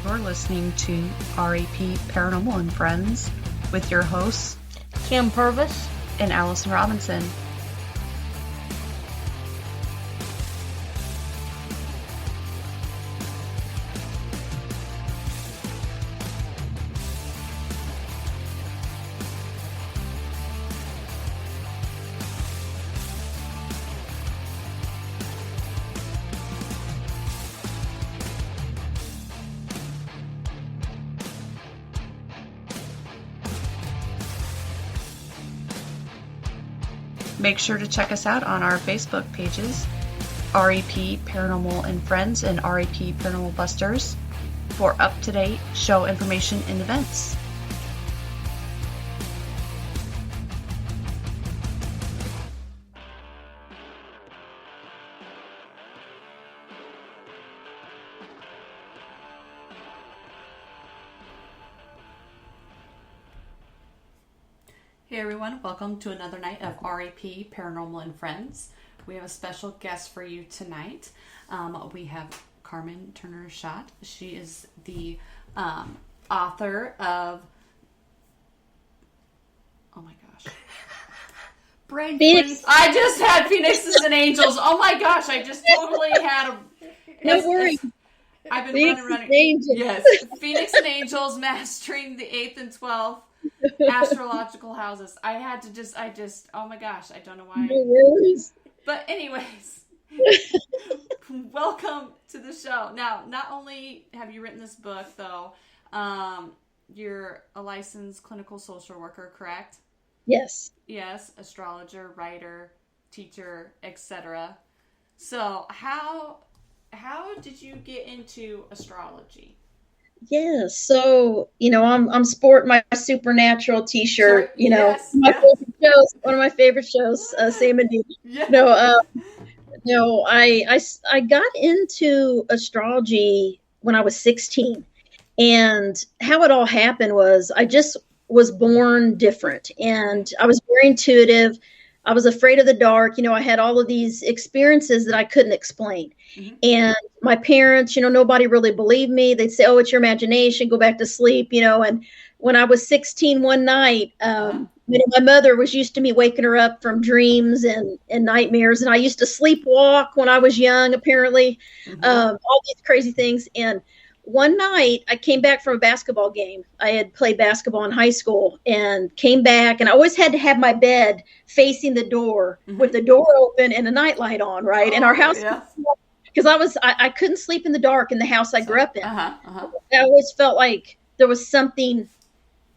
You're listening to REP Paranormal and Friends with your hosts, Kim Purvis and Allison Robinson. Make sure to check us out on our Facebook pages, REP Paranormal and Friends and REP Paranormal Busters, for up-to-date show information and events. Hey everyone, welcome to another night of REP Paranormal and Friends. We have a special guest for you tonight. We have Carmen Turner-Schott. She is the author of, oh my gosh, Brain Freeze. I just had Phoenixes and Angels. Oh my gosh, I just totally had a... No worries. I've been Phoenix running. Angels. Yes, Phoenix and Angels, mastering the 8th and 12th astrological houses. I oh my gosh, I don't know why. No worries. But anyways, welcome to the show. Now, not only have you written this book, though, you're a licensed clinical social worker, correct? Yes. Yes, astrologer, writer, teacher, etc. So, how did you get into astrology? Yeah, so, I'm sporting my Supernatural t-shirt, Sure. Yes, favorite shows, one of my favorite shows, Sam and Dean. Yeah. I got into astrology when I was 16, and how it all happened was I just was born different, and I was very intuitive. I was afraid of the dark. I had all of these experiences that I couldn't explain. Mm-hmm. And my parents, nobody really believed me. They'd say, oh, it's your imagination, go back to sleep, And when I was 16 one night, my mother was used to me waking her up from dreams and nightmares. And I used to sleepwalk when I was young, apparently, all these crazy things. And one night I came back from a basketball game. I had played basketball in high school and came back, and I always had to have my bed facing the door with the door open and a nightlight on, right? And our house, because I couldn't sleep in the dark in the house I grew up in. I always felt like there was something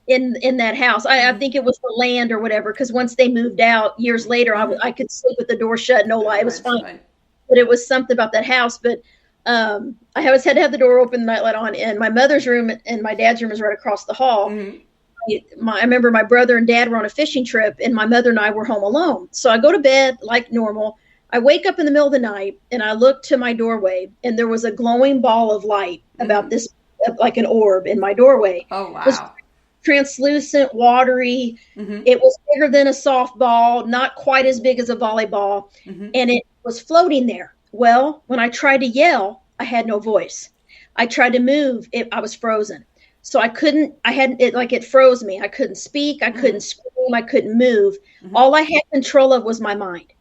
in that house. I think it was the land or whatever, because once they moved out years later, I could sleep with the door shut, no lie, it was fine. Right. But it was something about that house. But I always had to have the door open, the nightlight on, and my mother's room and my dad's room is right across the hall. Mm-hmm. I remember my brother and dad were on a fishing trip, and my mother and I were home alone. So I go to bed like normal. I wake up in the middle of the night, and I look to my doorway, and there was a glowing ball of light about this, like an orb in my doorway. Oh, wow. It was translucent, watery. Mm-hmm. It was bigger than a softball, not quite as big as a volleyball, and it was floating there. Well, when I tried to yell, I had no voice. I tried to move, I was frozen. So it froze me. I couldn't speak. I couldn't scream. I couldn't move. All I had control of was my mind.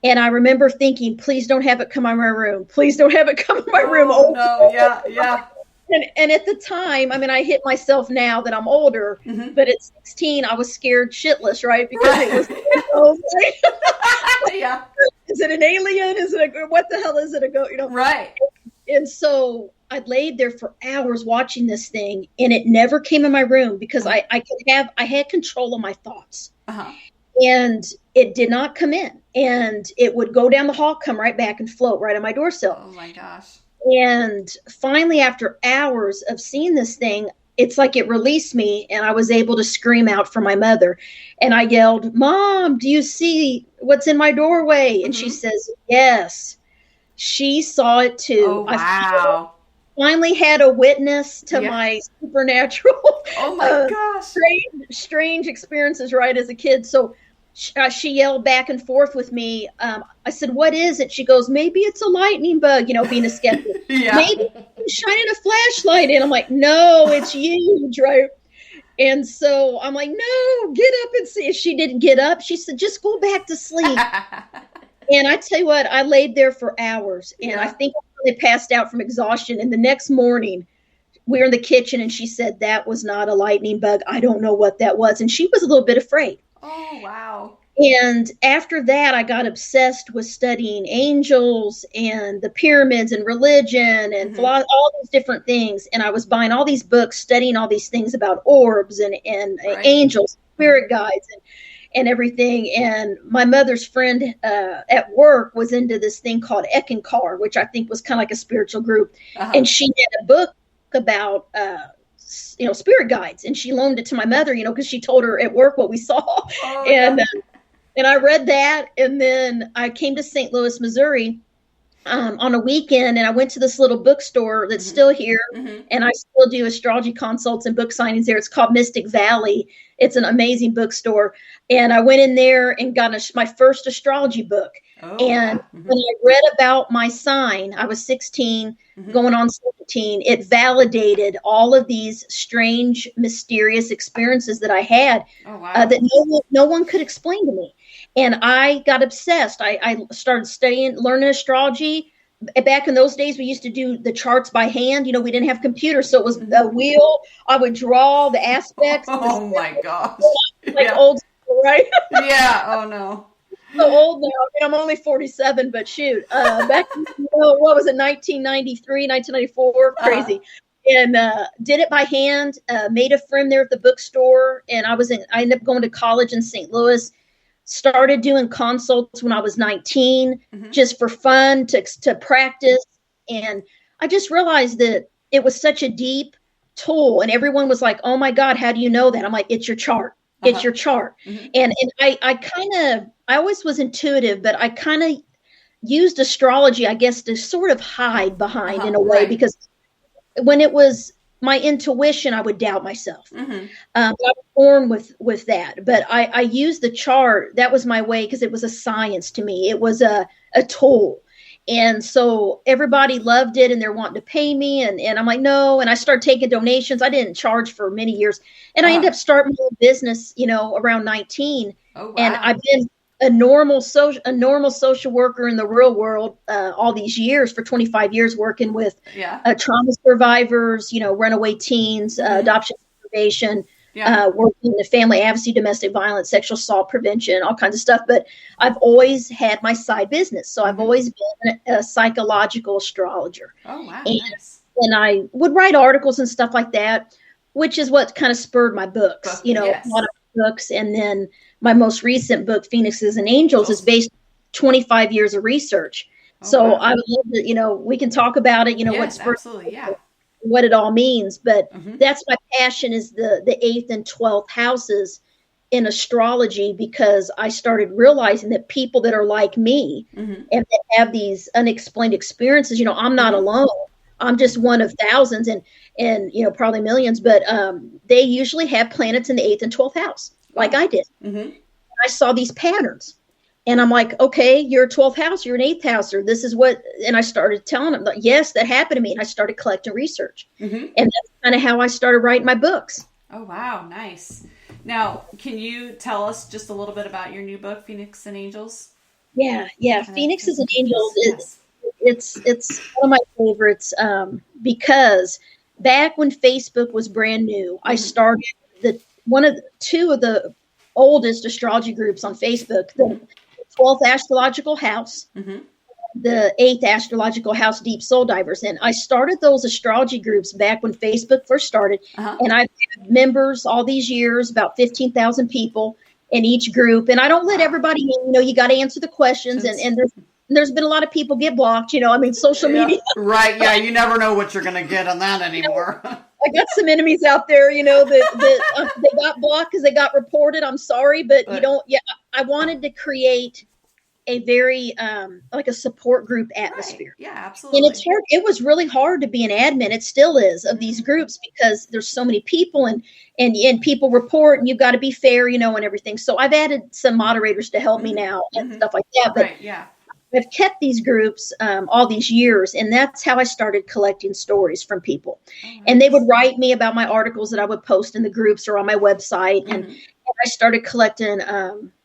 And I remember thinking, please don't have it come in my room. Please don't have it come in my room. Oh, no, yeah. And at the time, I hit myself now that I'm older, but at 16, I was scared shitless, right? Because it was, yeah. Is it an alien? What the hell is it? Right. And so I laid there for hours watching this thing, and it never came in my room because I had control of my thoughts. And it did not come in, and it would go down the hall, come right back and float right on my doorsill. Oh my gosh. And finally, after hours of seeing this thing, it's like it released me, and I was able to scream out for my mother. And I yelled, Mom, do you see what's in my doorway? And she says, yes. She saw it too. Oh, wow. I finally had a witness to my supernatural, oh my gosh, strange experiences, right, as a kid. So she yelled back and forth with me. I said, what is it? She goes, maybe it's a lightning bug, being a skeptic. Yeah. Maybe shining a flashlight in. I'm like, no, it's huge, right? And so I'm like, no, get up and see. She didn't get up. She said, just go back to sleep. And I tell you what, I laid there for hours, and I think I really passed out from exhaustion. And the next morning, we were in the kitchen, and she said, that was not a lightning bug. I don't know what that was. And she was a little bit afraid. Oh, wow. And after that, I got obsessed with studying angels and the pyramids and religion and all these different things. And I was buying all these books, studying all these things about orbs and angels, spirit guides, and everything. And my mother's friend at work was into this thing called Eckankar, which I think was kind of like a spiritual group. And she had a book about spirit guides, and she loaned it to my mother, because she told her at work what we saw. And I read that, and then I came to St. Louis, Missouri on a weekend, and I went to this little bookstore that's still here, and I still do astrology consults and book signings there. It's called Mystic Valley. It's an amazing bookstore. And I went in there and got my first astrology book. When I read about my sign, I was 16, going on 17, it validated all of these strange, mysterious experiences that I had that no one could explain to me. And I got obsessed. I started learning astrology. Back in those days, we used to do the charts by hand. We didn't have computers, so it was a wheel. I would draw the aspects. Oh, my gosh. Old school, right? Yeah. Oh, no. So old now. I'm only 47, but shoot. Back in, what was it, 1993, 1994? Crazy. And did it by hand, made a friend there at the bookstore. And I ended up going to college in St. Louis. Started doing consults when I was 19, just for fun, to practice. And I just realized that it was such a deep tool. And everyone was like, oh my God, how do you know that? I'm like, it's your chart. It's your chart. And I always was intuitive, but I kind of used astrology, I guess, to sort of hide behind in a way, because when it was my intuition, I would doubt myself. But I was born with that. But I used the chart. That was my way, because it was a science to me. It was a tool. And so everybody loved it, and they're wanting to pay me. And I'm like, no. And I started taking donations. I didn't charge for many years. And I ended up starting my own business, around 19. Oh, wow. And I've been a normal social worker in the real world all these years, for 25 years, working with trauma survivors, runaway teens, adoption preservation, working in the family advocacy, domestic violence, sexual assault prevention, all kinds of stuff. But I've always had my side business. So I've always been a psychological astrologer. Oh, wow. And I would write articles and stuff like that, which is what kind of spurred my books, a lot of books. And then my most recent book, Phoenixes and Angels, is based on 25 years of research. So I would love to, we can talk about it, what it all means. But that's my passion, is the 8th and 12th houses in astrology, because I started realizing that people that are like me and that have these unexplained experiences, I'm not alone. I'm just one of thousands and probably millions, but they usually have planets in the 8th and 12th house, like I did. I saw these patterns, and I'm like, okay, you're a 12th house, you're an 8th houser. This is what, and I started telling them, like, yes, that happened to me. And I started collecting research, and that's kind of how I started writing my books. Oh, wow. Nice. Now, can you tell us just a little bit about your new book, Phoenix and Angels? Yeah. Phoenixes and Angels. It's one of my favorites, because back when Facebook was brand new, I started two of the oldest astrology groups on Facebook, the 12th Astrological House, the 8th Astrological House, Deep Soul Divers. And I started those astrology groups back when Facebook first started. And I've had members all these years, about 15,000 people in each group. And I don't let everybody in, you got to answer the questions. And there's been a lot of people get blocked, social media. Right. Yeah. You never know what you're going to get on that anymore. I got some enemies out there, that they got blocked because they got reported. I'm sorry, but I wanted to create a very, like a support group atmosphere. Right. Yeah, absolutely. And it's hard. It was really hard to be an admin. It still is, of these groups, because there's so many people and people report, and you've got to be fair, and everything. So I've added some moderators to help me now and stuff like that. But I've kept these groups all these years, and that's how I started collecting stories from people. And they would write me about my articles that I would post in the groups or on my website. And I started collecting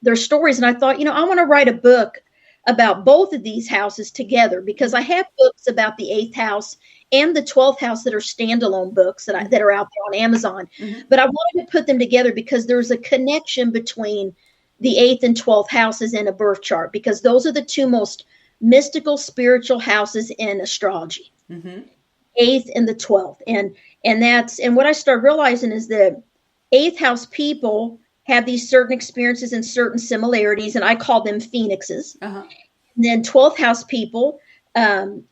their stories. And I thought, I want to write a book about both of these houses together, because I have books about the 8th house and the 12th house that are standalone books that are out there on Amazon. But I wanted to put them together because there's a connection between the 8th and 12th houses in a birth chart, because those are the two most mystical, spiritual houses in astrology, 8th and the 12th. And what I started realizing is that 8th house people have these certain experiences and certain similarities, and I call them phoenixes. And then 12th house people,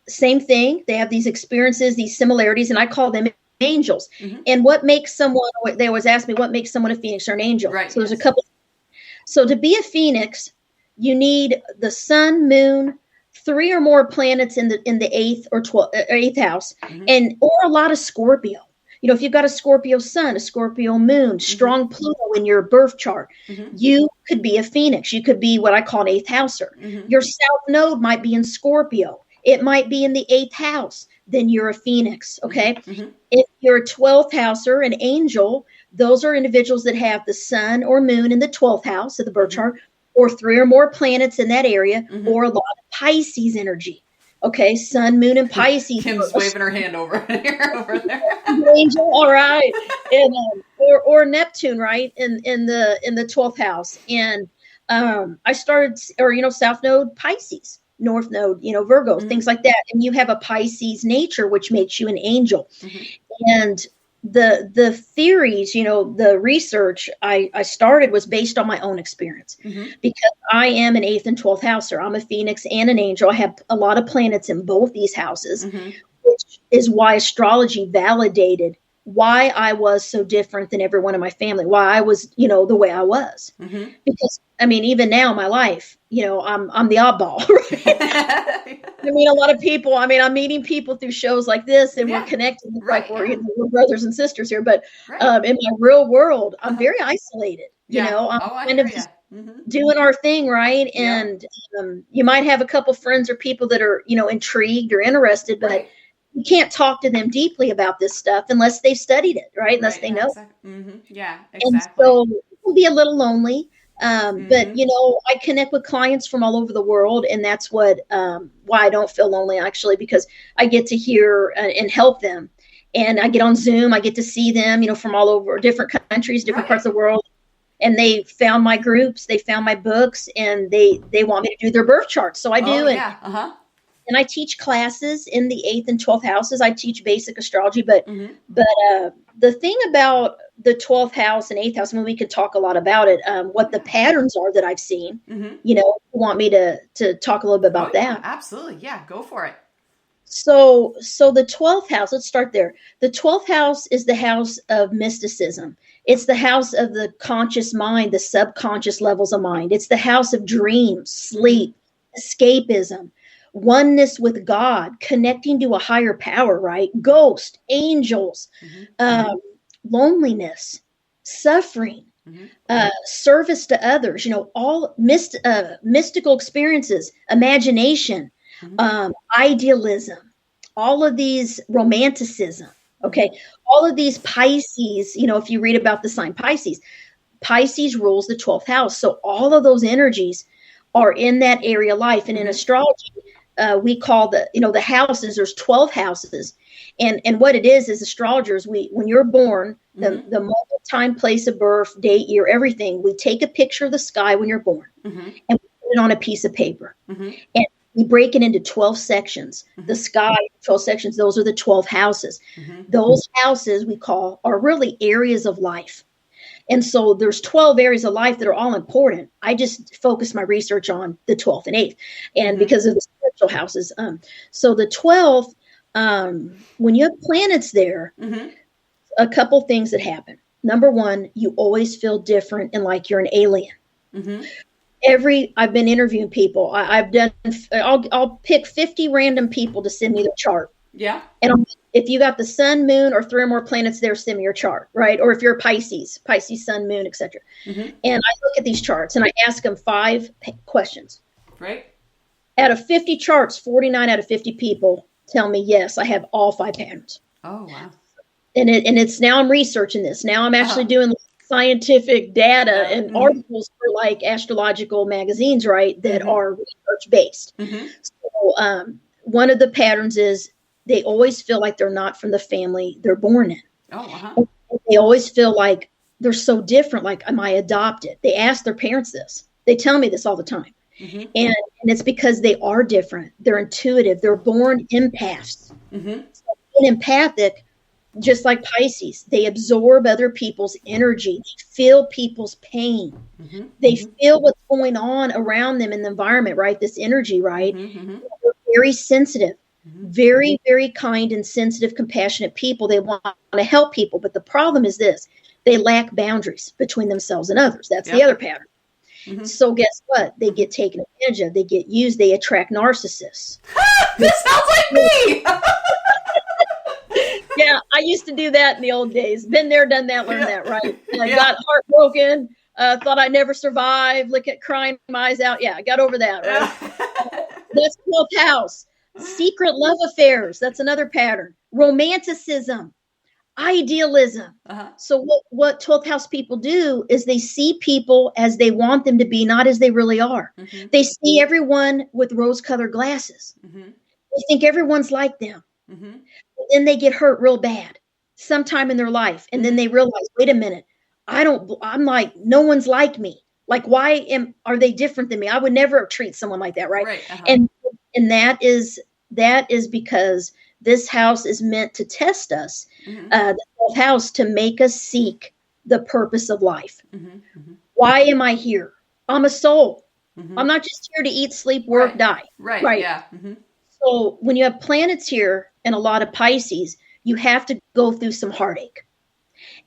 same thing. They have these experiences, these similarities, and I call them angels. And what makes someone, they always ask me, what makes someone a phoenix or an angel? Right. So there's a couple. So to be a phoenix, you need the sun, moon, 3 or more planets in the 8th or 8th house, or a lot of Scorpio. If you've got a Scorpio sun, a Scorpio moon, strong Pluto in your birth chart, you could be a phoenix. You could be what I call an 8th houser. Your south node might be in Scorpio. It might be in the 8th house. Then you're a phoenix. Okay. If you're a 12th houser, an angel, those are individuals that have the sun or moon in the 12th house of the birth chart, or 3 or more planets in that area, or a lot of Pisces energy. Okay, sun, moon, and Pisces. Kim's waving her hand over here, over there. Angel, all right, and or Neptune, right, in the 12th house. And I started, south node Pisces, north node, Virgo, things like that. And you have a Pisces nature, which makes you an angel. And the theories, the research I started was based on my own experience, because I am an 8th and 12th houser. I'm a phoenix and an angel. I have a lot of planets in both these houses, which is why astrology validated why I was so different than everyone in my family, why I was, the way I was. Because, even now in my life, I'm the oddball. Right? A lot of people, I'm meeting people through shows like this, and we're connected, like we're brothers and sisters here. But in my real world, I'm very isolated. I'm kind of just doing our thing, right? And you might have a couple friends or people that are, intrigued or interested, but you can't talk to them deeply about this stuff unless they've studied it, right? Unless they know. Exactly. Yeah, exactly. And so it can be a little lonely. But I connect with clients from all over the world, and that's why I don't feel lonely, actually, because I get to hear and help them. And I get on Zoom, I get to see them, from all over different countries, different parts of the world. And they found my groups, they found my books, and they want me to do their birth charts. So I do. And I teach classes in the 8th and 12th houses. I teach basic astrology, but the thing about the 12th house and 8th house, we could talk a lot about it, what the patterns are that I've seen, want me to talk a little bit about that. Absolutely. Yeah, go for it. So the 12th house, let's start there. The 12th house is the house of mysticism. It's the house of the conscious mind, the subconscious levels of mind. It's the house of dreams, sleep, escapism, oneness with God, connecting to a higher power, right? Ghost, angels, loneliness, suffering, service to others, all mystical experiences, imagination, idealism, all of these, romanticism. Okay. All of these Pisces, if you read about the sign Pisces rules the 12th house. So all of those energies are in that area of life. And in astrology, we call the houses, there's 12 houses. And what it is astrologers, when you're born, the moment, time, place of birth, date, year, everything, we take a picture of the sky when you're born and we put it on a piece of paper. And we break it into 12 sections. The sky, 12 sections, those are the 12 houses. Those houses are really areas of life. And so there's 12 areas of life that are all important. I just focus my research on the 12th and 8th, and because of the spiritual houses. So the 12th, when you have planets there, a couple things that happen. Number one, you always feel different and like you're an alien. I've been interviewing people. I'll pick 50 random people to send me their chart. Yeah. And if you got the sun, moon, or 3 or more planets there, send me your chart, right? Or if you're a Pisces, sun, moon, etc. And I look at these charts and I ask them 5 questions. Right. Out of 50 charts, 49 out of 50 people tell me, yes, I have all 5 patterns. Oh, wow. And it's now I'm researching this. Now I'm actually doing scientific data and articles for like astrological magazines, right, that are research based. So one of the patterns is they always feel like they're not from the family they're born in. Oh, They always feel like they're so different. Like, am I adopted? They ask their parents this. They tell me this all the time. And it's because they are different. They're intuitive. They're born empaths. So being empathic, just like Pisces, they absorb other people's energy. They feel people's pain. They feel what's going on around them in the environment, right? This energy, right? They're very sensitive, very, very kind and sensitive, compassionate people. They want to help people. But the problem is this. They lack boundaries between themselves and others. That's the other pattern. So guess what? They get taken advantage of. They get used. They attract narcissists. This sounds like me. Yeah, I used to do that in the old days. Been there, done that, learned that, right? I got heartbroken, thought I'd never survive, look at crying my eyes out. Yeah, I got over that, right? That's 12th house. Secret love affairs. That's another pattern. Romanticism. Idealism. So what 12th house people do is they see people as they want them to be, not as they really are. They see everyone with rose-colored glasses. They think everyone's like them. Then they get hurt real bad sometime in their life. And then they realize, wait a minute, I'm like, no one's like me. Like, are they different than me? I would never treat someone like that. Right. And that is because this house is meant to test us, the 12th house, to make us seek the purpose of life. Why am I here? I'm a soul. I'm not just here to eat, sleep, work, die. Right. Yeah. So when you have planets here and a lot of Pisces, you have to go through some heartache.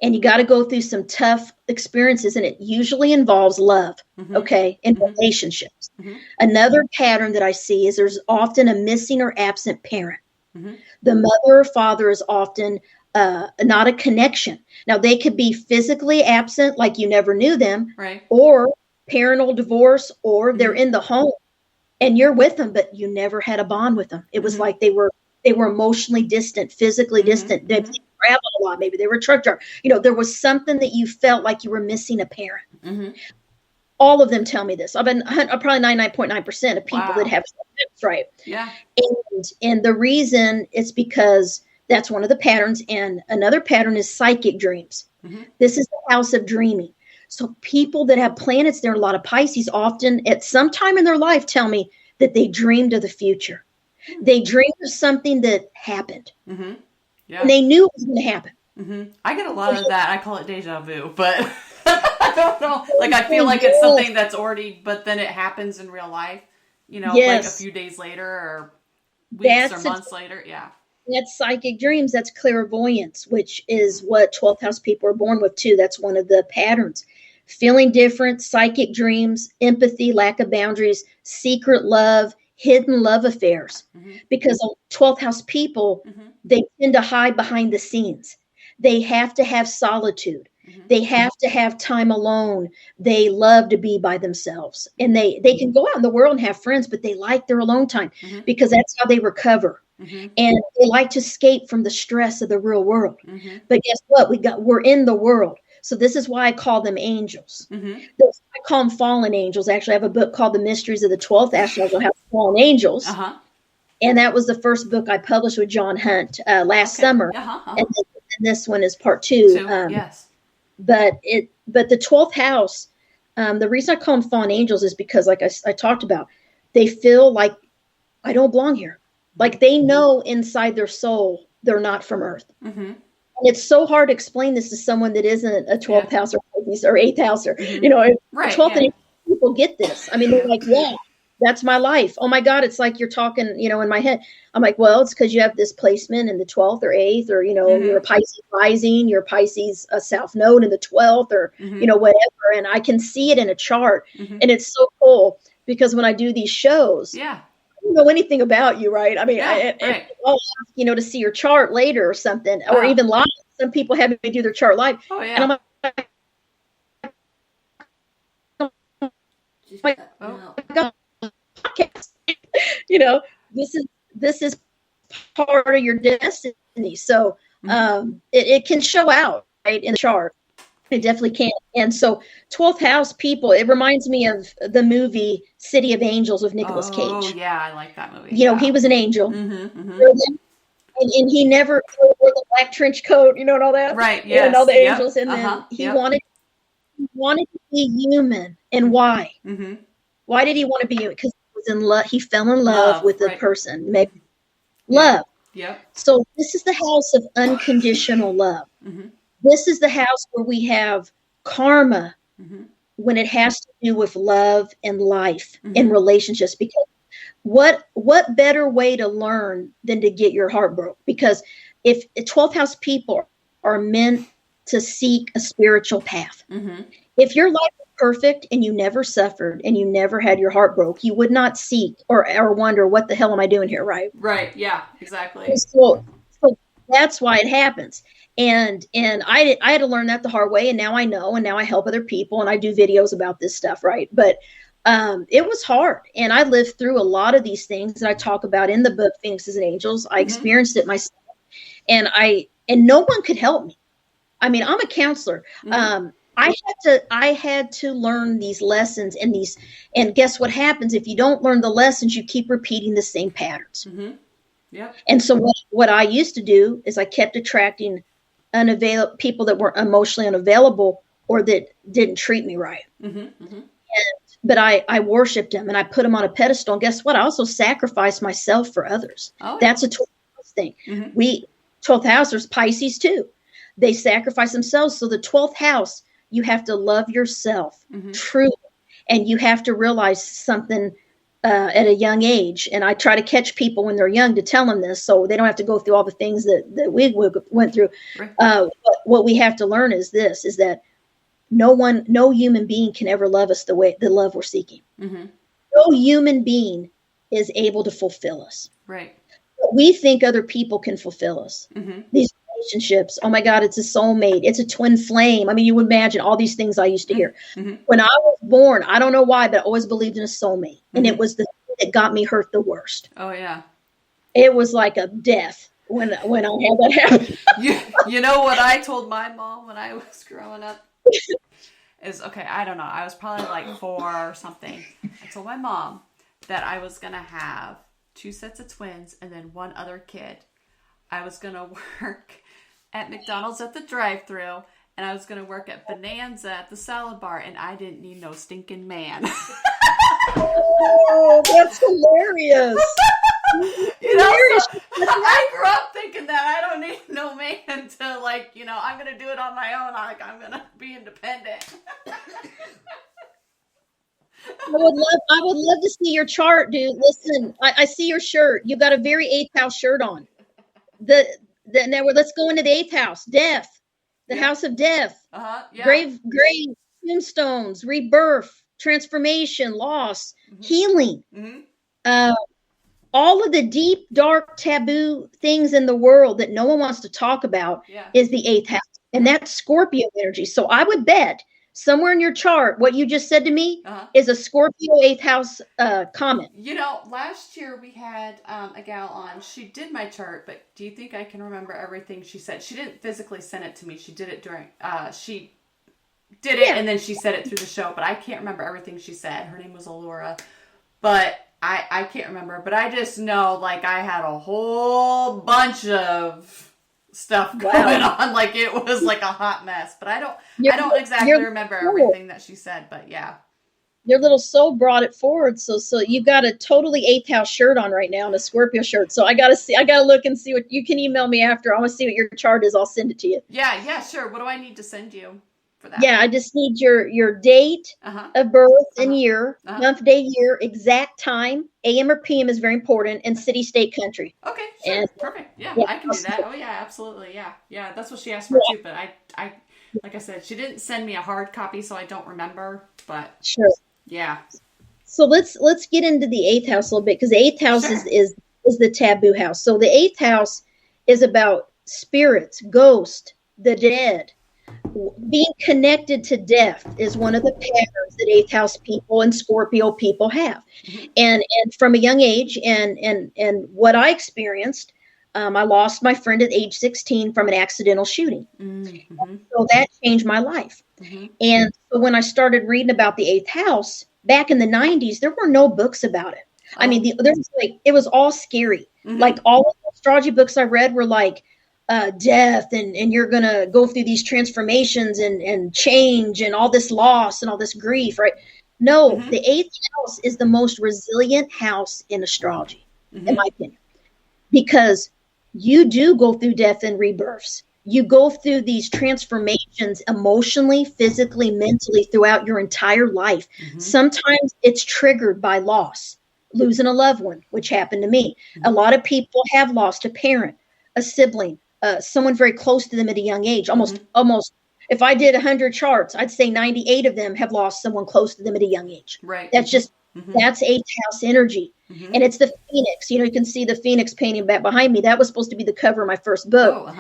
And you got to go through some tough experiences. And it usually involves love, okay, and relationships. Another pattern that I see is there's often a missing or absent parent. The mother or father is often not a connection. Now, they could be physically absent, like you never knew them, or parental divorce, or they're in the home and you're with them, but you never had a bond with them. It was like they were emotionally distant, physically distant. They traveled a lot. Maybe they were a truck driver. There was something that you felt like you were missing a parent. All of them tell me this. I've been probably 99.9% of people that have this, right? Yeah. And the reason is because that's one of the patterns. And another pattern is psychic dreams. This is the house of dreaming. So people that have planets there, a lot of Pisces, often at some time in their life tell me that they dreamed of the future. They dreamed of something that happened. Yeah. And they knew it was going to happen. I get a lot of that. I call it deja vu, but I don't know. Like, I feel like it's something that's already, but then it happens in real life, like a few days later or weeks or months later. Yeah. That's psychic dreams. That's clairvoyance, which is what 12th house people are born with too. That's one of the patterns. Feeling different, psychic dreams, empathy, lack of boundaries, secret love, hidden love affairs. Because 12th house people, they tend to hide behind the scenes. They have to have solitude. They have to have time alone. They love to be by themselves. And they can go out in the world and have friends, but they like their alone time because that's how they recover. And they like to escape from the stress of the real world. But guess what? We're in the world. So this is why I call them angels. I call them fallen angels. Actually, I have a book called The Mysteries of the 12th Astrological House, Fallen Angels. And that was the first book I published with John Hunt last summer. And this one is part 2. Yes. But the 12th house, the reason I call them fallen angels is because, like I talked about, they feel like I don't belong here. Like they know inside their soul they're not from Earth. And it's so hard to explain this to someone that isn't a 12th house or 8th house or 12th people get this. I mean, they're like, yeah, that's my life. Oh my God, it's like you're talking, in my head. I'm like, well, it's because you have this placement in the 12th or 8th, or you're a Pisces rising, you're a Pisces South Node in the 12th, or whatever. And I can see it in a chart, and it's so cool because when I do these shows, I don't know anything about you, right? I mean, I'll ask, to see your chart later or something, or even live. Some people have me do their chart live. And I'm like, oh my God. you know, this is part of your destiny. So it can show out right in the chart. It definitely can. And so 12th house people, it reminds me of the movie City of Angels with Nicolas Cage. Oh, yeah, I like that movie. You know, he was an angel. And he never wore the black trench coat, you know, and all that. Right, yes. And all the angels. And then he wanted to be human. And why? Why did he want to be human? Because he was in love. He fell in love with the person. Maybe love. Yep. So this is the house of unconditional love. This is the house where we have karma when it has to do with love and life and relationships. Because what better way to learn than to get your heart broke? Because if 12th house people are meant to seek a spiritual path, if your life is perfect and you never suffered and you never had your heart broke, you would not seek or wonder, what the hell am I doing here? Right. Right. Yeah, exactly. So that's why it happens. And I had to learn that the hard way. And now I know, and now I help other people and I do videos about this stuff. Right. But it was hard. And I lived through a lot of these things that I talk about in the book, Phoenixes and Angels. I experienced it myself, and no one could help me. I mean, I'm a counselor. I had to learn these lessons and guess what happens if you don't learn the lessons? You keep repeating the same patterns. Yep. And so what I used to do is I kept attracting people that were emotionally unavailable or that didn't treat me right. But I worshiped them and I put them on a pedestal. And guess what? I also sacrificed myself for others. Oh, yeah. That's a 12th house thing. 12th house, there's Pisces too. They sacrifice themselves. So the 12th house, you have to love yourself truly. And you have to realize something at a young age. And I try to catch people when they're young to tell them this, so they don't have to go through all the things that we went through. Right. What we have to learn is that no human being can ever love us the love we're seeking. No human being is able to fulfill us. Right. But we think other people can fulfill us. These relationships, oh my God, it's a soulmate, it's a twin flame. I mean, you would imagine all these things I used to hear. When I was born, I don't know why, but I always believed in a soulmate. And it was the thing that got me hurt the worst. Oh yeah. It was like a death when I had that happen. You know what I told my mom when I was growing up is, okay, I don't know, I was probably like 4 or something. I told my mom that I was going to have 2 sets of twins and then 1 other kid. I was going to work at McDonald's at the drive-thru, and I was going to work at Bonanza at the salad bar, and I didn't need no stinking man. Oh, that's hilarious. You know, so I grew up thinking that I don't need no man to, like, you know, I'm going to do it on my own. Like, I'm going to be independent. I would love to see your chart, dude. Listen, I see your shirt. You got a very 8th house shirt on. Now let's go into the 8th house. Death, the house of death. Grave, tombstones, rebirth, transformation, loss, healing. All of the deep, dark, taboo things in the world that no one wants to talk about is the 8th house. And that's Scorpio energy. So I would bet somewhere in your chart, what you just said to me is a Scorpio 8th house comment. You know, last year we had a gal on. She did my chart, but do you think I can remember everything she said? She didn't physically send it to me. She did it during, and then she said it through the show, but I can't remember everything she said. Her name was Allura, but I can't remember. But I just know, like, I had a whole bunch of stuff going on. Like, it was like a hot mess, but I don't exactly remember everything that she said, but yeah. Your little soul brought it forward. So you got a totally 8th house shirt on right now and a Scorpio shirt. So I gotta look and see what you can email me after. I want to see what your chart is. I'll send it to you. Yeah, sure. What do I need to send you for that? Yeah, I just need your date of birth and year, month, day, year, exact time, AM or PM is very important, and city, state, country. Okay, sure. Perfect. Yeah, I can do that. Oh yeah, absolutely. Yeah. That's what she asked for too. But I, like I said, she didn't send me a hard copy, so I don't remember. But sure. Yeah. So let's get into the 8th house a little bit, because the 8th house is the taboo house. So the 8th house is about spirits, ghosts, the dead, being connected to death is one of the patterns that eighth house people and Scorpio people have. And from a young age, and what I experienced, I lost my friend at age 16 from an accidental shooting. So that changed my life. And so when I started reading about the eighth house back in the 90s, there were no books about it. I mean, there was it was all scary. Like all of the astrology books I read were like, death, and you're going to go through these transformations and change and all this loss and all this grief, right? No, the eighth house is the most resilient house in astrology, in my opinion, because you do go through death and rebirths. You go through these transformations emotionally, physically, mentally throughout your entire life. Sometimes it's triggered by loss, losing a loved one, which happened to me. A lot of people have lost a parent, a sibling, someone very close to them at a young age. Almost, if I did 100 charts, I'd say 98 of them have lost someone close to them at a young age. Right. That's just, that's eighth house energy. And it's the phoenix. You know, you can see the phoenix painting back behind me. That was supposed to be the cover of my first book.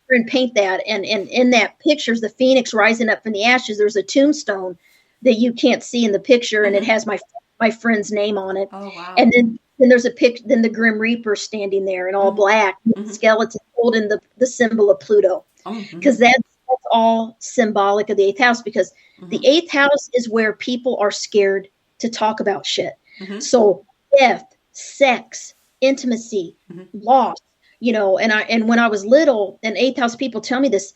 And paint that. And in that picture is the phoenix rising up from the ashes. There's a tombstone that you can't see in the picture. And it has my friend's name on it. Oh, wow. And then there's a picture, then the Grim Reaper standing there in all black, skeleton holding the symbol of Pluto. Because that's all symbolic of the eighth house, because the eighth house is where people are scared to talk about shit. So death, sex, intimacy, loss, you know, and when I was little, and eighth house people tell me this,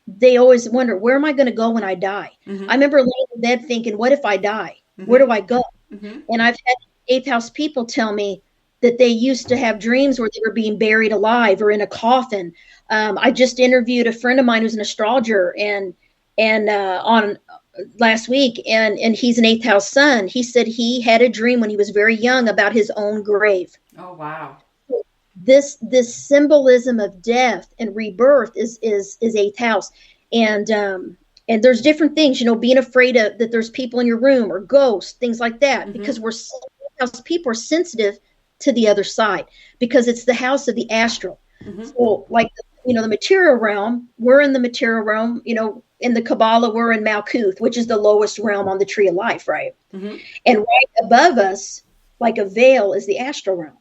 they always wonder, where am I going to go when I die? I remember laying in bed thinking, what if I die? Where do I go? And I've had eighth house people tell me that they used to have dreams where they were being buried alive or in a coffin. I just interviewed a friend of mine who's an astrologer and on last week, and he's an eighth house son. He said he had a dream when he was very young about his own grave. Oh, wow. This symbolism of death and rebirth is eighth house. And there's different things, you know, being afraid of that there's people in your room or ghosts, things like that, because people are sensitive to the other side, because it's the house of the astral. So like, you know, the material realm, we're in the material realm, you know, in the Kabbalah, we're in Malkuth, which is the lowest realm on the tree of life, right? And right above us, like a veil, is the astral realm.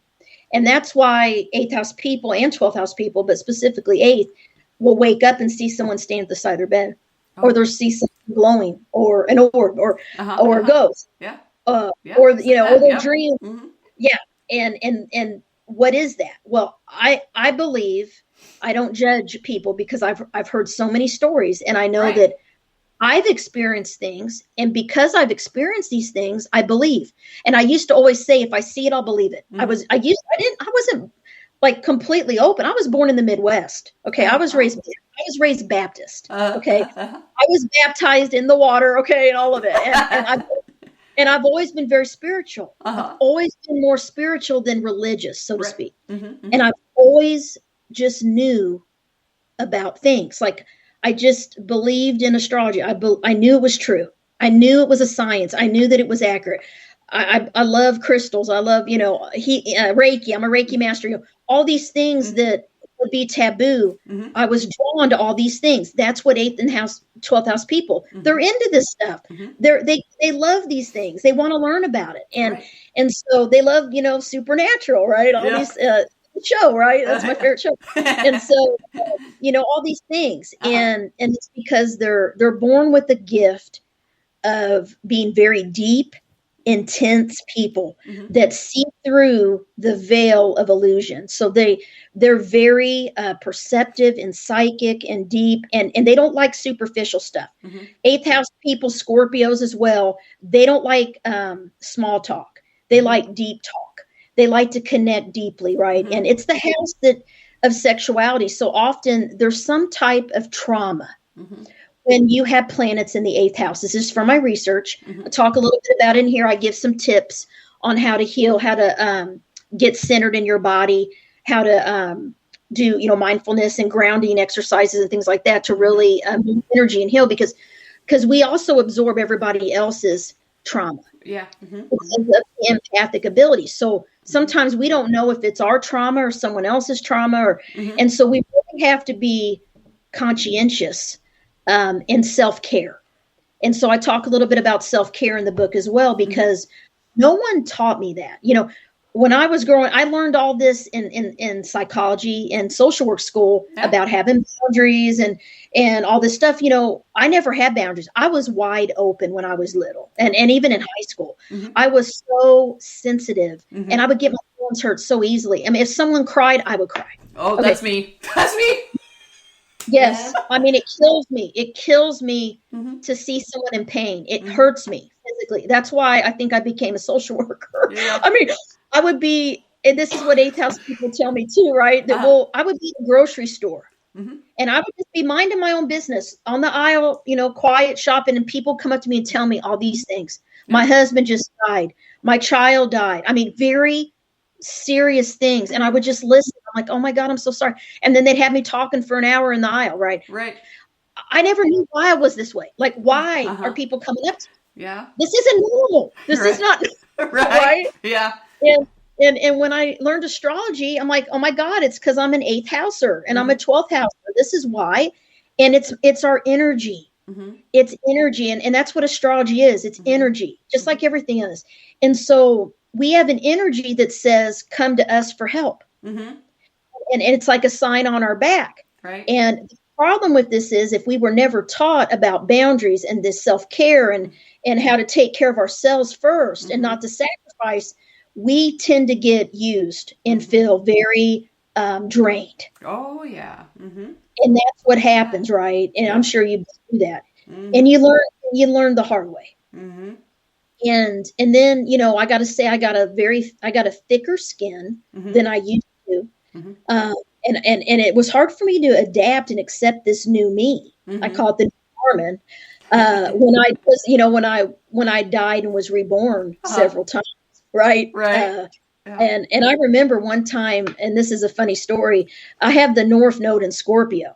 And that's why eighth house people and 12th house people, but specifically eighth, will wake up and see someone stand at the side of their bed, or they'll see something glowing, or an orb, or a ghost, or you know, or they'll dream. And what is that? Well, I believe, I don't judge people, because I've heard so many stories, and I know that I've experienced things, and because I've experienced these things, I believe. And I used to always say, if I see it, I'll believe it. I wasn't like completely open. I was born in the Midwest. Okay. I was raised Baptist. Okay. I was baptized in the water. Okay. And all of it. And I've always been very spiritual. I've always been more spiritual than religious, so to speak. And I've always just knew about things. Like, I just believed in astrology. I knew it was true. I knew it was a science. I knew that it was accurate. I love crystals. I love, you know, Reiki. I'm a Reiki master. You know, all these things that would be taboo. I was drawn to all these things. That's what 12th house people, they're into this stuff. They love these things. They want to learn about it. And so they love, you know, supernatural, right? All these, show, right? That's my favorite show. And so, you know, all these things, and it's because they're born with the gift of being very deep, intense people that see through the veil of illusion. So they're very perceptive and psychic and deep, and they don't like superficial stuff. Eighth house people, Scorpios as well, they don't like small talk. They like deep talk. They like to connect deeply, right? And it's the house of sexuality. So often there's some type of trauma when you have planets in the eighth house. This is from my research. I talk a little bit about it in here. I give some tips on how to heal, how to get centered in your body, how to do, you know, mindfulness and grounding exercises and things like that to really move energy and heal, because we also absorb everybody else's trauma. It's the empathic ability. So sometimes we don't know if it's our trauma or someone else's trauma, and so we really have to be conscientious and self-care. And so I talk a little bit about self-care in the book as well, because no one taught me that. When I was growing, I learned all this in psychology and social work school about having boundaries and all this stuff. I never had boundaries. I was wide open when I was little, and even in high school. I was so sensitive, and I would get my feelings hurt so easily. I mean, if someone cried, I would cry. Oh, okay. That's me. That's me. Yes. Yeah. I mean, it kills me. It kills me to see someone in pain. It hurts me physically. That's why I think I became a social worker. Yeah. I mean, I would be, and this is what 8th house people tell me too, right? That I would be in the grocery store and I would just be minding my own business on the aisle, quiet shopping, and people come up to me and tell me all these things. My husband just died. My child died. I mean, very serious things. And I would just listen. I'm like, oh my God, I'm so sorry. And then they'd have me talking for an hour in the aisle, right? Right. I never knew why I was this way. Like, why are people coming up to me? Yeah. This isn't normal. This is not right. Yeah. And when I learned astrology, I'm like, oh my God, it's because I'm an 8th houser and I'm a 12th houser. This is why. And it's our energy. It's energy. And that's what astrology is. It's energy, just like everything is. And so we have an energy that says, come to us for help. And it's like a sign on our back. Right. And the problem with this is, if we were never taught about boundaries and this self-care and how to take care of ourselves first and not to sacrifice, we tend to get used and feel very drained. Oh, yeah. And that's what happens, right? And I'm sure you do that. And you learn the hard way. And then, I got to say, I got a thicker skin than I used to. And it was hard for me to adapt and accept this new me. I call it the new Carmen. When I died and was reborn several times, right? Right. And I remember one time, and this is a funny story. I have the North Node in Scorpio.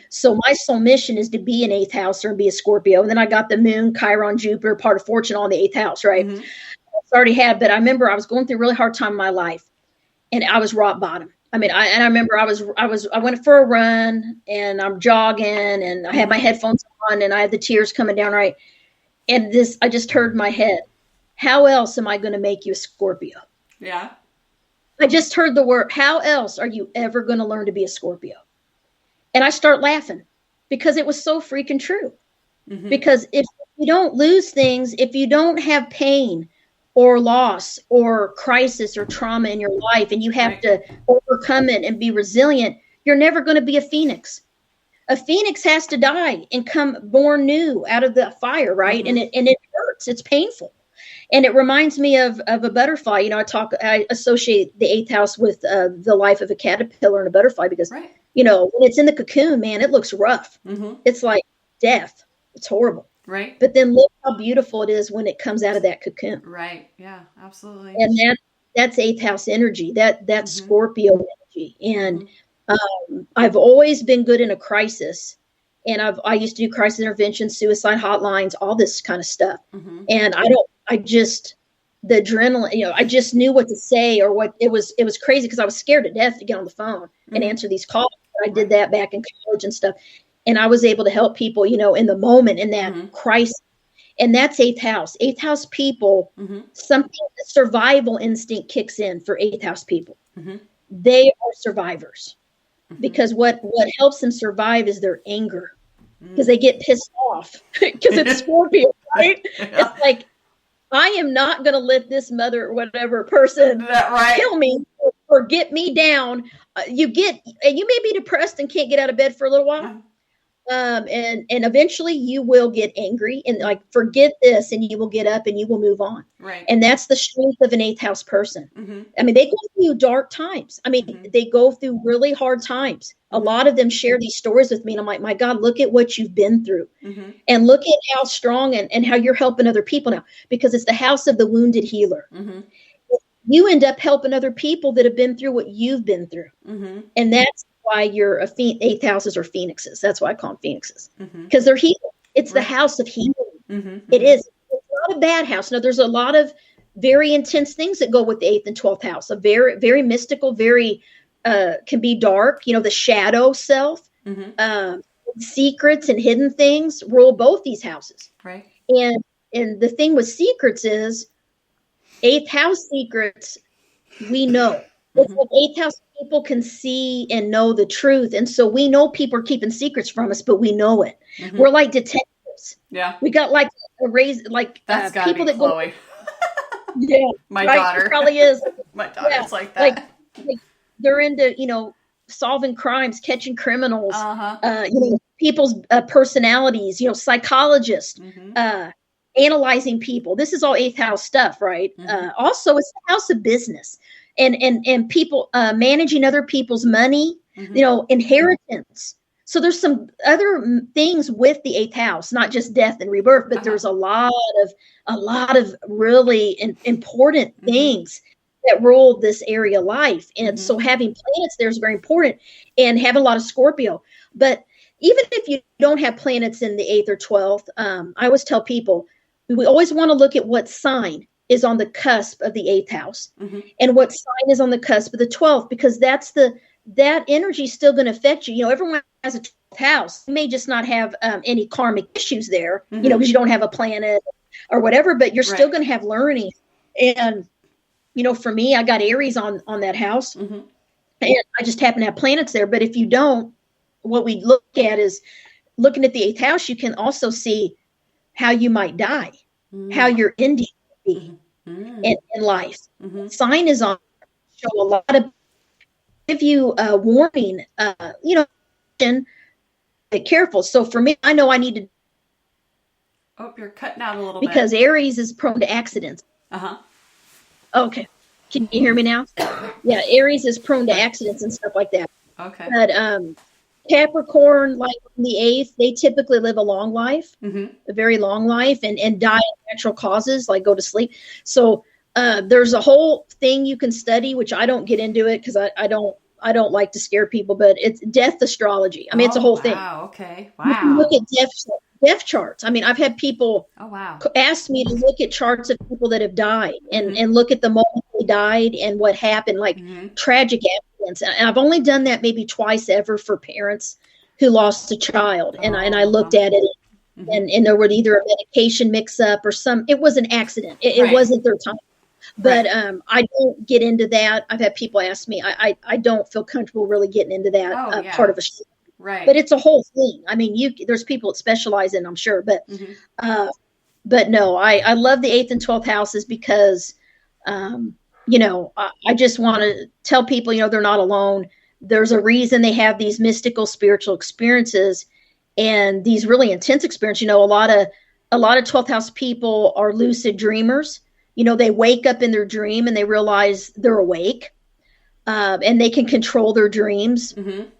So my soul mission is to be an 8th houser and be a Scorpio. And then I got the moon, Chiron, Jupiter, part of fortune on the 8th house, right? I already had, but I remember I was going through a really hard time in my life, and I was rock bottom. I mean, I remember I went for a run, and I'm jogging, and I had my headphones on, and I had the tears coming down, right? And I just heard in my head, how else am I going to make you a Scorpio? Yeah. I just heard the word, how else are you ever going to learn to be a Scorpio? And I start laughing because it was so freaking true. Because if you don't lose things, if you don't have pain or loss or crisis or trauma in your life, and you have to overcome it and be resilient, you're never going to be a phoenix. A phoenix has to die and come born new out of the fire, right? And it hurts. It's painful. And it reminds me of a butterfly. I associate the 8th house with the life of a caterpillar and a butterfly, because when it's in the cocoon, man, it looks rough. It's like death. It's horrible. Right. But then look how beautiful it is when it comes out of that cocoon. Right. Yeah, absolutely. And that's 8th house energy. That's Scorpio energy. And I've always been good in a crisis. And I used to do crisis intervention, suicide hotlines, all this kind of stuff. And the adrenaline, I just knew what to say, or what it was crazy, because I was scared to death to get on the phone and answer these calls. I did that back in college and stuff. And I was able to help people, in the moment, in that crisis. And that's 8th house. 8th house people, something, survival instinct kicks in for 8th house people. They are survivors, because what helps them survive is their anger, because they get pissed off because it's Scorpio, right? It's like, I am not going to let this mother or whatever person kill me or get me down. You may be depressed and can't get out of bed for a little while. And eventually you will get angry and forget this, and you will get up and you will move on. Right. And that's the strength of an 8th house person. I mean, they go through dark times. I mean, they go through really hard times. A lot of them share these stories with me, and I'm like, my God, look at what you've been through, and look at how strong and how you're helping other people now, because it's the house of the wounded healer. You end up helping other people that have been through what you've been through. And that's why you're 8th houses are phoenixes. That's why I call them phoenixes, because they're healing. It's the house of healing. It is. It's not a bad house. Now, there's a lot of very intense things that go with the 8th and 12th house. A very, very mystical, very can be dark. The shadow self. secrets and hidden things rule both these houses. Right. And the thing with secrets is 8th house secrets, we know. It's like 8th house people can see and know the truth. And so we know people are keeping secrets from us, but we know it. We're like detectives. Yeah. We got like that's gotta people be that Chloe. Yeah. My right? daughter. It probably is. My daughter's like that. Like they're into, solving crimes, catching criminals, people's personalities, psychologists, analyzing people. This is all 8th house stuff, right? Also, it's the house of business and people managing other people's money, inheritance. So there's some other things with the 8th house, not just death and rebirth, but there's a lot of really important things that rule this area of life. And so having planets there is very important, and having a lot of Scorpio. But even if you don't have planets in the 8th or 12th, I always tell people, we always want to look at what sign is on the cusp of the 8th house and what sign is on the cusp of the 12th, because that energy is still going to affect you. Everyone has a 12th house. You may just not have any karmic issues there, because you don't have a planet or whatever, but you're still going to have learning. And for me, I got Aries on that house, and I just happen to have planets there. But if you don't, what we look at is looking at the 8th house. You can also see how you might die, how your ending will be in life. Sign is on, show a lot of, give you a warning, be careful. So for me, I know I need to. Oh, you're cutting out a little because bit. Aries is prone to accidents. Okay. Can you hear me now? Yeah, Aries is prone to accidents and stuff like that. Okay. But Capricorn, like the 8th, they typically live a long life, a very long life, and die of natural causes, like go to sleep. So there's a whole thing you can study, which I don't get into it because I don't like to scare people, but it's death astrology. I mean, it's a whole thing. Wow. Okay. You can Wow. look at death charts. I mean, I've had people ask me to look at charts of people that have died and look at the moment they died and what happened, like tragic accidents. And I've only done that maybe twice ever for parents who lost a child. And I looked at it and there would either a medication mix up or it was an accident. It wasn't their time. But I don't get into that. I've had people ask me. I don't feel comfortable really getting into that part of a show. Right. But it's a whole thing. I mean, there's people that specialize in, I'm sure. But no, I love the 8th and 12th houses because, I just want to tell people, they're not alone. There's a reason they have these mystical spiritual experiences and these really intense experiences. A lot of 12th house people are lucid dreamers. They wake up in their dream and they realize they're awake, and they can control their dreams.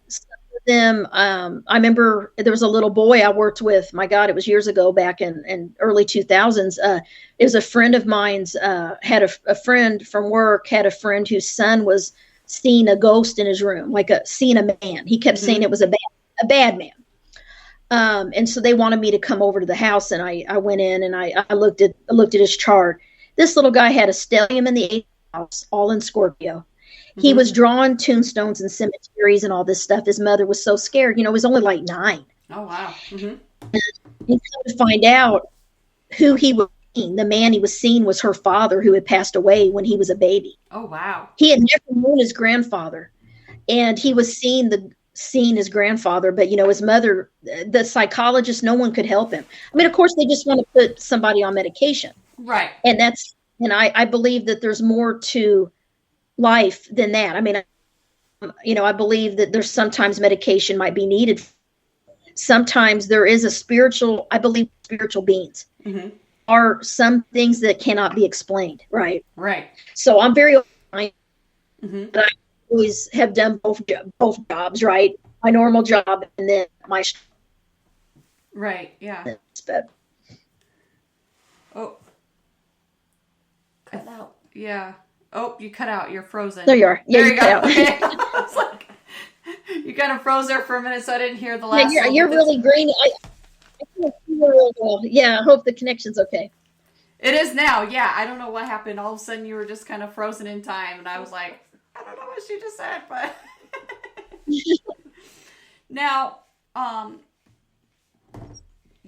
Some of them, I remember there was a little boy I worked with. My God, it was years ago, back in early 2000s. It was a friend of mine's, had a friend from work, had a friend whose son was seeing a ghost in his room, seeing a man. He kept saying it was a bad man. And so they wanted me to come over to the house, and I went in and I looked at his chart. This little guy had a stellium in the 8th house, all in Scorpio. He was drawing tombstones and cemeteries and all this stuff. His mother was so scared. He was only like 9. Oh, wow. And come to find out who he was seeing, the man he was seeing was her father, who had passed away when he was a baby. Oh, wow. He had never known his grandfather. And he was seeing his grandfather, but his mother, the psychologist, no one could help him. I mean, of course, they just want to put somebody on medication. Right. And I believe that there's more to life than that. I mean, I believe that there's sometimes medication might be needed. Sometimes there is I believe spiritual beings are some things that cannot be explained. Right. Right. So I'm very open-minded, but I always have done both jobs, right? My normal job and then my. Right. Yeah. But, oh. Cut out. Yeah. Oh, you cut out. You're frozen. There you are. Yeah, there you go. Okay. It's like, you kind of froze there for a minute, so I didn't hear the last. Yeah, you're really green. I can't see you really well. Yeah, I hope the connection's okay. It is now. Yeah, I don't know what happened. All of a sudden, you were just kind of frozen in time, and I was like, I don't know what she just said, but now,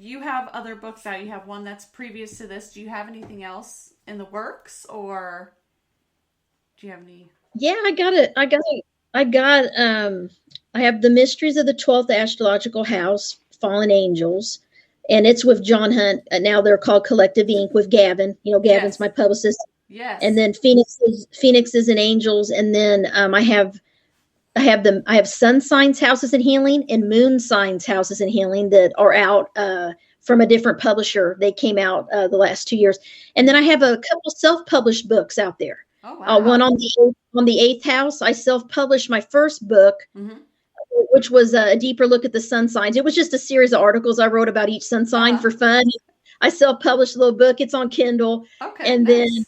you have other books out. You have one that's previous to this. Do you have anything else in the works, or do you have any? Yeah, I got it. I have The Mysteries of the 12th Astrological House, Fallen Angels, and it's with John Hunt. Now they're called Collective Inc. with Gavin. Gavin's Yes. my publicist. Yes. And then Phoenixes and Angels, and then I have Sun Signs Houses and Healing and Moon Signs Houses and Healing that are out from a different publisher. They came out the last 2 years. And then I have a couple self-published books out there. Oh, wow. One on the eighth house. I self-published my first book, which was a deeper look at the sun signs. It was just a series of articles I wrote about each sun sign for fun. I self-published a little book. It's on Kindle. Okay. And nice. then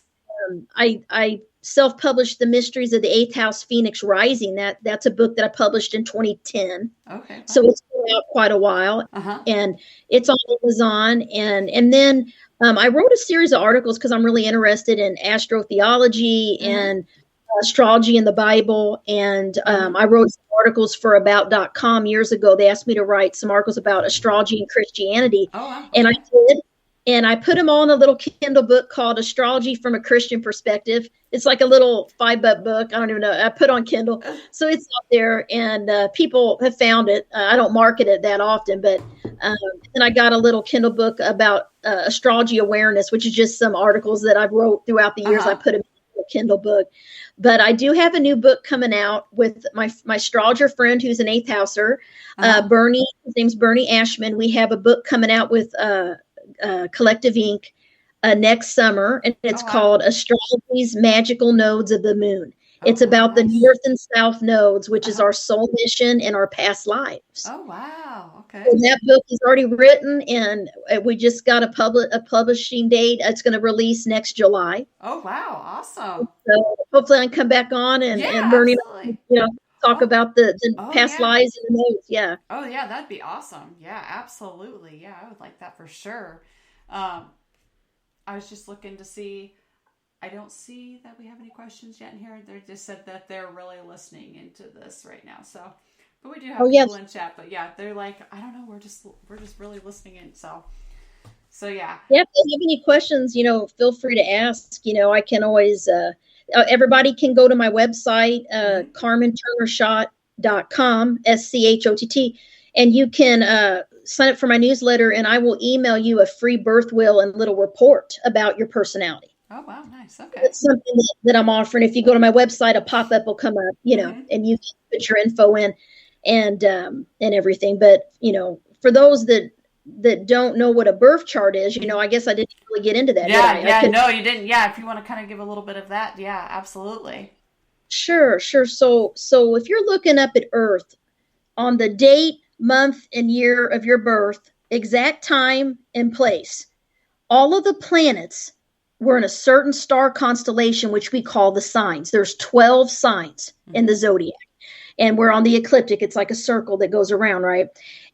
I self-published The Mysteries of the Eighth House Phoenix Rising. That's a book that I published in 2010. Okay. Wow. So it's been out quite a while, and it's on Amazon. And then I wrote a series of articles because I'm really interested in astrotheology and astrology in the Bible. And I wrote some articles for about.com years ago. They asked me to write some articles about astrology and Christianity. Oh, wow. And I did. And I put them all in a little Kindle book called Astrology from a Christian Perspective. It's like a little $5 book. I don't even know. I put on Kindle. So it's out there, and people have found it. I don't market it that often, but then I got a little Kindle book about astrology awareness, which is just some articles that I've wrote throughout the years. I put them in a Kindle book. But I do have a new book coming out with my astrologer friend who's an eighth houser, Bernie. His name's Bernie Ashman. We have a book coming out with Collective Inc. Next summer, and it's called Astrology's Magical Nodes of the Moon. It's about the north and south nodes, which is our soul mission and our past lives. Oh, wow. Okay. And that book is already written, and we just got a publishing date. It's going to release next July. Oh, wow. Awesome. So hopefully I can come back on and Bernie, talk about the past lives and the nodes. Yeah. Oh, yeah. That'd be awesome. Yeah, absolutely. Yeah, I would like that for sure. I was just looking to see. I don't see that we have any questions yet in here. They just said that they're really listening into this right now. So, but we do have people in chat. But yeah, they're like, I don't know. We're just really listening in. So yeah. Yeah. If you have any questions, feel free to ask. I can always. Everybody can go to my website, CarmenTurner-Schott.com, SCHOTT, and you can sign up for my newsletter, and I will email you a free birth wheel and little report about your personality. Oh, wow. Nice. Okay. It's something that I'm offering. If you go to my website, a pop-up will come up, and you can put your info in and everything. But, for those that don't know what a birth chart is, I guess I didn't really get into that. No, you didn't. Yeah. If you want to kind of give a little bit of that. Yeah, absolutely. Sure. So if you're looking up at Earth on the date, month, and year of your birth, exact time and place, all of the planets were in a certain star constellation, which we call the signs. There's 12 signs in the zodiac, and we're on the ecliptic. It's like a circle that goes around, right?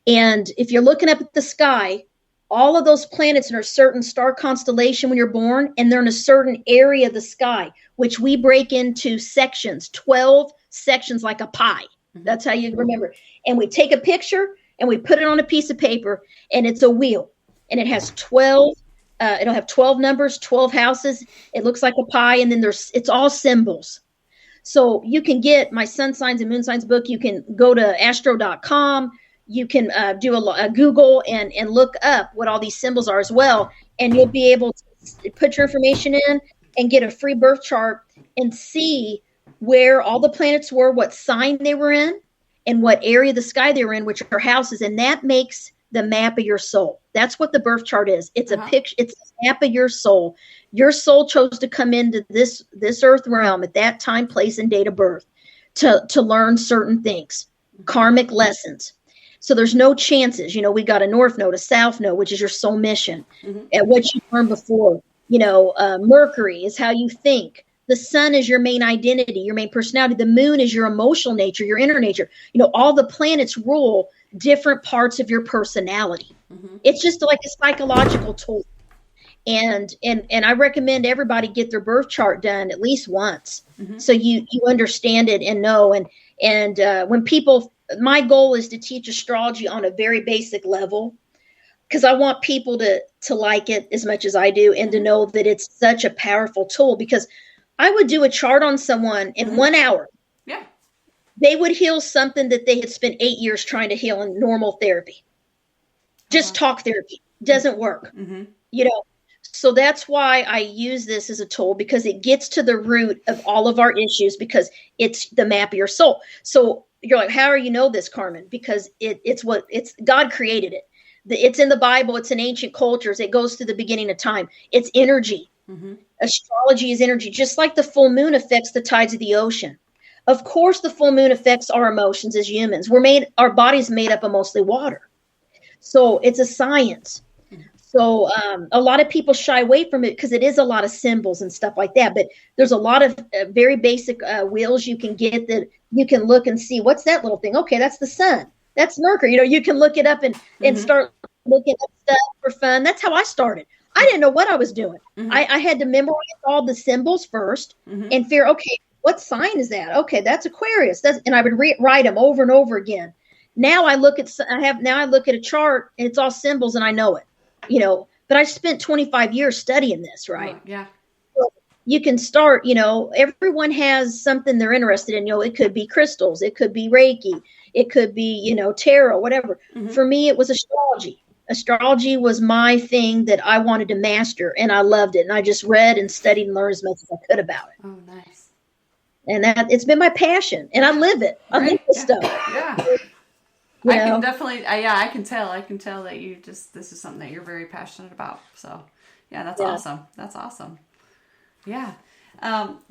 And if you're looking up at the sky, all of those planets are in a certain star constellation when you're born, and they're in a certain area of the sky, which we break into sections, 12 sections like a pie. That's how you remember. And we take a picture and we put it on a piece of paper, and it's a wheel, and it has 12. It'll have 12 numbers, 12 houses. It looks like a pie, and then it's all symbols. So you can get my sun signs and moon signs book. You can go to astro.com. You can do a Google and look up what all these symbols are as well. And you'll be able to put your information in and get a free birth chart and see where all the planets were, what sign they were in, and what area of the sky they were in, which are houses. And that makes the map of your soul. That's what the birth chart is. It's a picture. It's a map of your soul. Your soul chose to come into this earth realm at that time, place, and date of birth to learn certain things, karmic lessons. So there's no chances. We got a north node, a south node, which is your soul mission, and what you learned before. Mercury is how you think. The sun is your main identity, your main personality. The moon is your emotional nature, your inner nature. All the planets rule different parts of your personality. It's just like a psychological tool. And I recommend everybody get their birth chart done at least once, so you understand it and know. And when people, my goal is to teach astrology on a very basic level. because I want people to like it as much as I do, and to know that it's such a powerful tool. Because I would do a chart on someone in 1 hour. Yeah. They would heal something that they had spent 8 years trying to heal in normal therapy. Just talk therapy doesn't work. You know, so that's why I use this as a tool, because it gets to the root of all of our issues, because it's the map of your soul. So you're like, how do you know this, Carmen? Because it's God created it. It's in the Bible. It's in ancient cultures. It goes to the beginning of time. It's energy. Astrology is energy, just like the full moon affects the tides of the ocean. Of course, the full moon affects our emotions as humans. Our body's made up of mostly water. So it's a science. So a lot of people shy away from it because it is a lot of symbols and stuff like that. But there's a lot of very basic wheels you can get that you can look and see, what's that little thing? Okay, that's the sun. That's Mercury. You know, you can look it up and start looking up stuff for fun. That's how I started. I didn't know what I was doing. I had to memorize all the symbols first and figure, okay, what sign is that? Okay, that's Aquarius. And I would write them over and over again. Now I look at a chart and it's all symbols and I know it. You know, but I spent 25 years studying this, right? Oh, yeah. So you can start, you know, everyone has something they're interested in. You know, it could be crystals, it could be Reiki, it could be, you know, tarot, whatever. For me, it was astrology. Astrology was my thing that I wanted to master, and I loved it. And I just read and studied and learned as much as I could about it. Oh, nice. And it's been my passion, and I live it. I live this stuff. Yeah. I can definitely, I can tell that this is something that you're very passionate about. So, yeah, that's awesome. That's awesome. Yeah.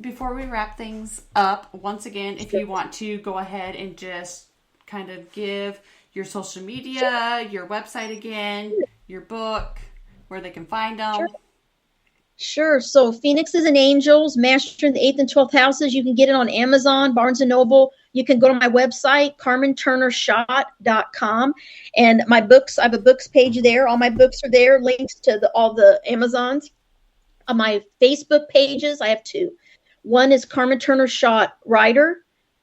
Before we wrap things up, once again, if you want to go ahead and just kind of give your social media, your website again, your book, where they can find them. Sure. So Phoenixes and Angels, Master in the 8th and 12th Houses. You can get it on Amazon, Barnes & Noble. You can go to my website, CarmenTurner-Schott.com. And my books, I have a books page there. All my books are there, links to all the Amazons. On my Facebook pages, I have 2. One is Carmen Turner-Schott Writer.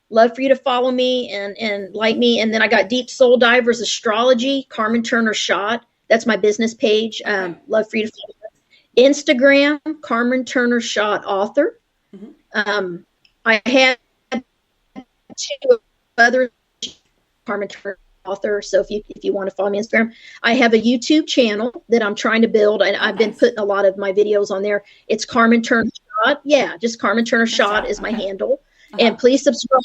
Love for you to follow me and like me. And then I got Deep Soul Divers Astrology, Carmen Turner-Schott. That's my business page. Love for you to follow me. Instagram, Carmen Turner-Schott Author. I had 2 other Carmen Turner Author. So if you want to follow me on Instagram, I have a YouTube channel that I'm trying to build, and I've been putting a lot of my videos on there. It's Carmen Turner-Schott. Yeah, just Carmen Turner-Schott is my handle. And please subscribe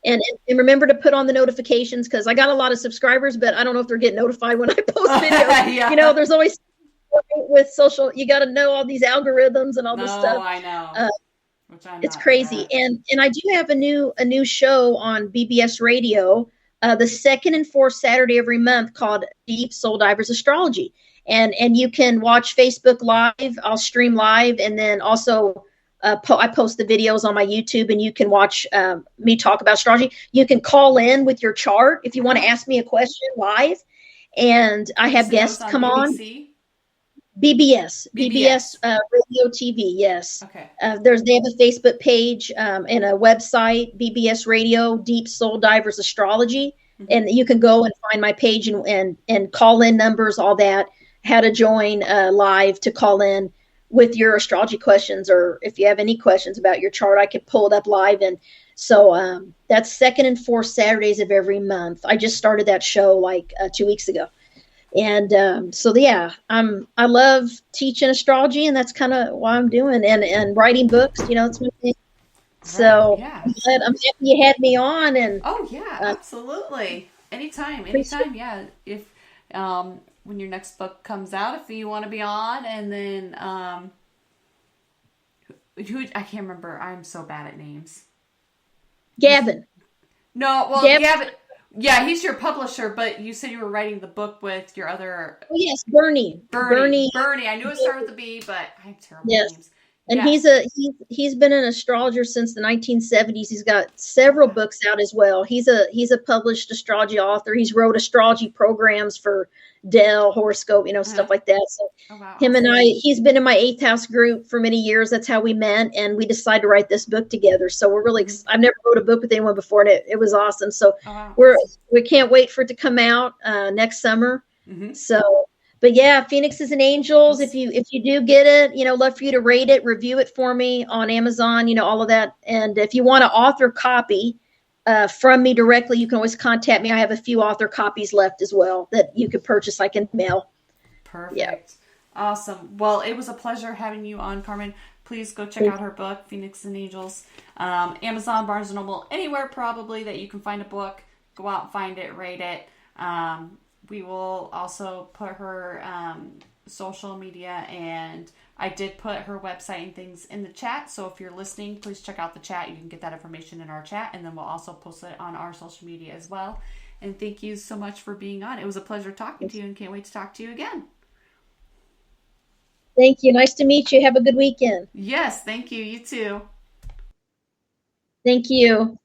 and remember to put on the notifications, because I got a lot of subscribers, but I don't know if they're getting notified when I post videos. You know, there's always with social, you got to know all these algorithms and all this stuff. I know. It's crazy. And I do have a new show on BBS Radio, the 2nd and 4th Saturday every month, called Deep Soul Divers Astrology. And you can watch Facebook Live. I'll stream live, and then also I post the videos on my YouTube, and you can watch me talk about astrology. You can call in with your chart if you want to ask me a question live, and I have guests come on. BBS Radio TV. Yes. Okay. They have a Facebook page and a website, BBS Radio Deep Soul Divers Astrology, and you can go and find my page and call in numbers, all that, how to join live to call in with your astrology questions, or if you have any questions about your chart, I can pull it up live. And so that's 2nd and 4th Saturdays of every month. I just started that show like 2 weeks ago. And so, yeah, I love teaching astrology, and that's kind of why I'm doing, and writing books, you know, it's my thing. So yeah. I'm happy you had me on. And absolutely. Anytime. Yeah. If, when your next book comes out, if you want to be on, and then, I can't remember. I'm so bad at names. Gavin. No, well, Gavin. Yeah, he's your publisher, but you said you were writing the book with your other... Oh, yes, Bernie. Bernie. I knew it started with a B, but I have terrible names. And he's been an astrologer since the 1970s. He's got several books out as well. He's a published astrology author. He's wrote astrology programs for Dell, horoscope, you know, stuff like that. So him and he's been in my 8th house group for many years. That's how we met, and we decided to write this book together. So we're really, I've never wrote a book with anyone before, and it was awesome. So we can't wait for it to come out next summer. So But yeah, Phoenixes and Angels. Yes. If you do get it, love for you to rate it, review it for me on Amazon. All of that. And if you want an author copy from me directly, you can always contact me. I have a few author copies left as well that you could purchase. I can mail. Yeah. Perfect. Awesome. Well, it was a pleasure having you on, Carmen. Please go check out her book, Phoenix and Angels. Amazon, Barnes & Noble, anywhere probably that you can find a book. Go out and find it, rate it. We will also put her social media, and I did put her website and things in the chat. So if you're listening, please check out the chat. You can get that information in our chat, and then we'll also post it on our social media as well. And thank you so much for being on. It was a pleasure talking to you, and can't wait to talk to you again. Thank you. Nice to meet you. Have a good weekend. Yes, thank you. You too. Thank you.